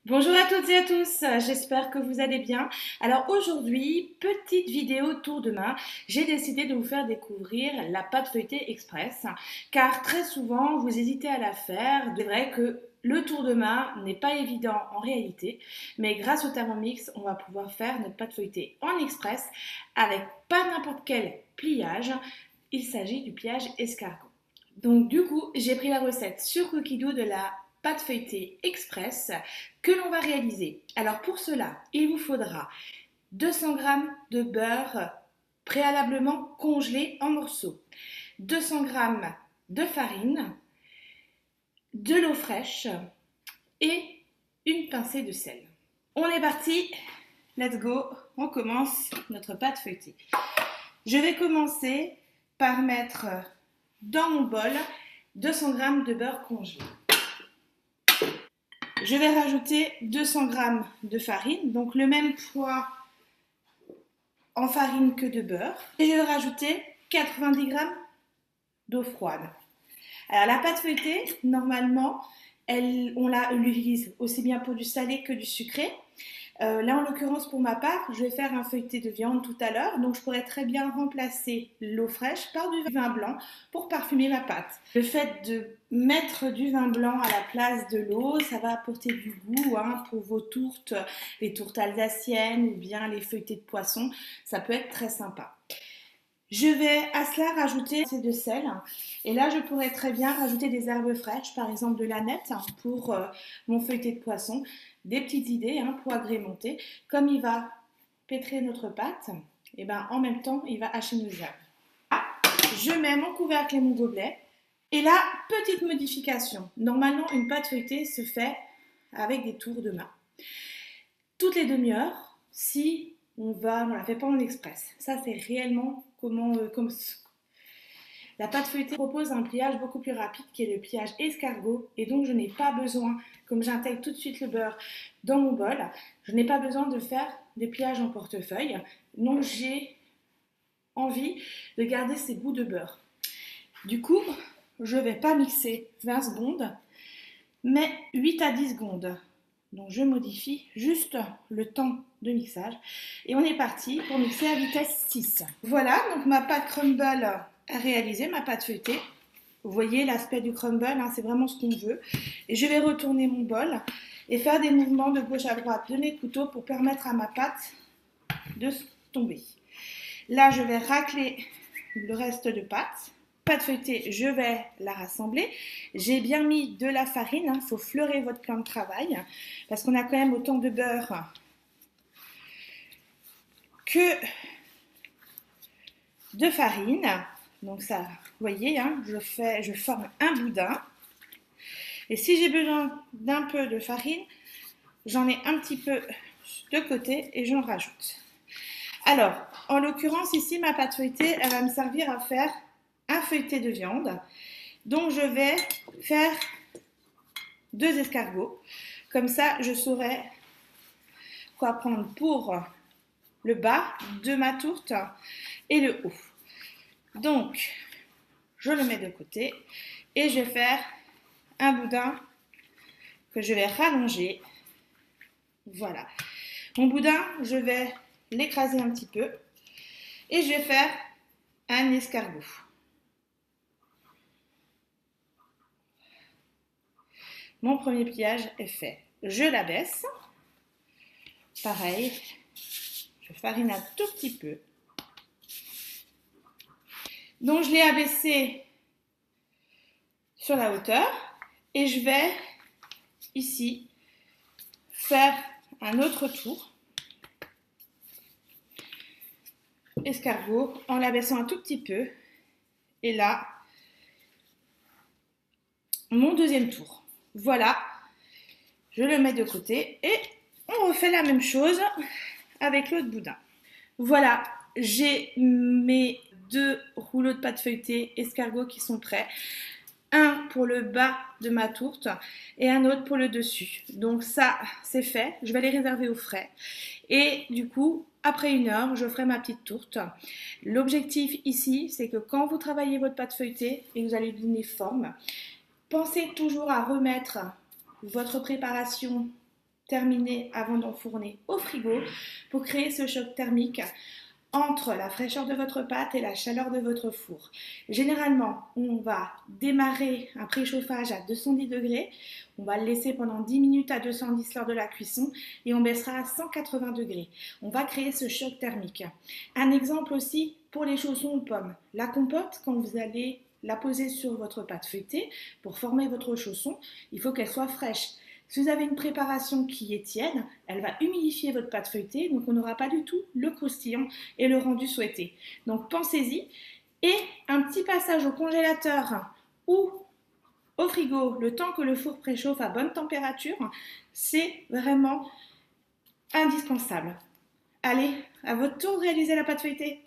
Bonjour à toutes et à tous, j'espère que vous allez bien. Alors aujourd'hui, petite vidéo tour de main, j'ai décidé de vous faire découvrir la pâte feuilletée express, car très souvent vous hésitez à la faire. C'est vrai que le tour de main n'est pas évident en réalité, mais grâce au Thermomix, on va pouvoir faire notre pâte feuilletée en express avec pas n'importe quel pliage, il s'agit du pliage escargot. Donc du coup, j'ai pris la recette sur Cookie Dough de la pâte feuilletée express que l'on va réaliser. Alors pour cela, il vous faudra 200 g de beurre préalablement congelé en morceaux, 200 g de farine, de l'eau fraîche et une pincée de sel. On est parti, let's go, on commence notre pâte feuilletée. Je vais commencer par mettre dans mon bol 200 g de beurre congelé. Je vais rajouter 200 g de farine, donc le même poids en farine que de beurre. Et je vais rajouter 90 g d'eau froide. Alors la pâte feuilletée, normalement, on l'utilise aussi bien pour du salé que du sucré. Là, en l'occurrence, pour ma part, je vais faire un feuilleté de viande tout à l'heure, donc je pourrais très bien remplacer l'eau fraîche par du vin blanc pour parfumer ma pâte. Le fait de mettre du vin blanc à la place de l'eau, ça va apporter du goût pour vos tourtes, les tourtes alsaciennes ou bien les feuilletés de poisson, ça peut être très sympa. Je vais à cela rajouter de sel et là je pourrais très bien rajouter des herbes fraîches, par exemple de l'aneth pour mon feuilleté de poisson, des petites idées pour agrémenter. Comme il va pétrer notre pâte, et ben en même temps il va hacher nos herbes. Je mets mon couvercle et mon gobelet et là petite modification. Normalement une pâte feuilletée se fait avec des tours de main. Toutes les demi-heures, si on ne la fait pas en express. Ça c'est réellement comme la pâte feuilletée propose un pliage beaucoup plus rapide qui est le pliage escargot et donc je n'ai pas besoin, comme j'intègre tout de suite le beurre dans mon bol, je n'ai pas besoin de faire des pliages en portefeuille, donc j'ai envie de garder ces bouts de beurre. Du coup, je ne vais pas mixer 20 secondes, mais 8 à 10 secondes. Donc je modifie juste le temps de mixage et on est parti pour mixer à vitesse 6. Voilà, donc ma pâte crumble à réaliser, ma pâte feuilletée. Vous voyez l'aspect du crumble, c'est vraiment ce qu'on veut. Et je vais retourner mon bol et faire des mouvements de gauche à droite de mes couteaux pour permettre à ma pâte de tomber. Là, je vais racler le reste de pâte. Pâte feuilletée, je vais la rassembler. J'ai bien mis de la farine, il faut fleurer votre plan de travail parce qu'on a quand même autant de beurre que de farine. Donc ça, vous voyez, je forme un boudin. Et si j'ai besoin d'un peu de farine, j'en ai un petit peu de côté et j'en rajoute. Alors, en l'occurrence ici, ma pâte feuilletée, elle va me servir à faire un feuilleté de viande. Donc je vais faire 2 escargots. Comme ça, je saurai quoi prendre pour le bas de ma tourte et le haut. Donc, je le mets de côté et je vais faire un boudin que je vais rallonger. Voilà. Mon boudin, je vais l'écraser un petit peu et je vais faire un escargot. Mon premier pliage est fait. Je l'abaisse. Pareil, je farine un tout petit peu. Donc je l'ai abaissé sur la hauteur et je vais ici faire un autre tour escargot en l'abaissant un tout petit peu et là mon deuxième tour. Voilà, je le mets de côté et on refait la même chose avec l'autre boudin. Voilà, j'ai mes 2 rouleaux de pâte feuilletée escargot qui sont prêts. Un pour le bas de ma tourte et un autre pour le dessus. Donc ça, c'est fait. Je vais les réserver au frais. Et du coup, après 1 heure, je ferai ma petite tourte. L'objectif ici, c'est que quand vous travaillez votre pâte feuilletée et que vous allez lui donner forme, pensez toujours à remettre votre préparation terminer avant d'enfourner au frigo pour créer ce choc thermique entre la fraîcheur de votre pâte et la chaleur de votre four. Généralement, on va démarrer un préchauffage à 210 degrés, on va le laisser pendant 10 minutes à 210 lors de la cuisson et on baissera à 180 degrés. On va créer ce choc thermique. Un exemple aussi pour les chaussons aux pommes. La compote, quand vous allez la poser sur votre pâte feuilletée pour former votre chausson, il faut qu'elle soit fraîche. Si vous avez une préparation qui est tiède, elle va humidifier votre pâte feuilletée, donc on n'aura pas du tout le croustillant et le rendu souhaité. Donc pensez-y. Et un petit passage au congélateur ou au frigo, le temps que le four préchauffe à bonne température, c'est vraiment indispensable. Allez, à votre tour, réalisez la pâte feuilletée.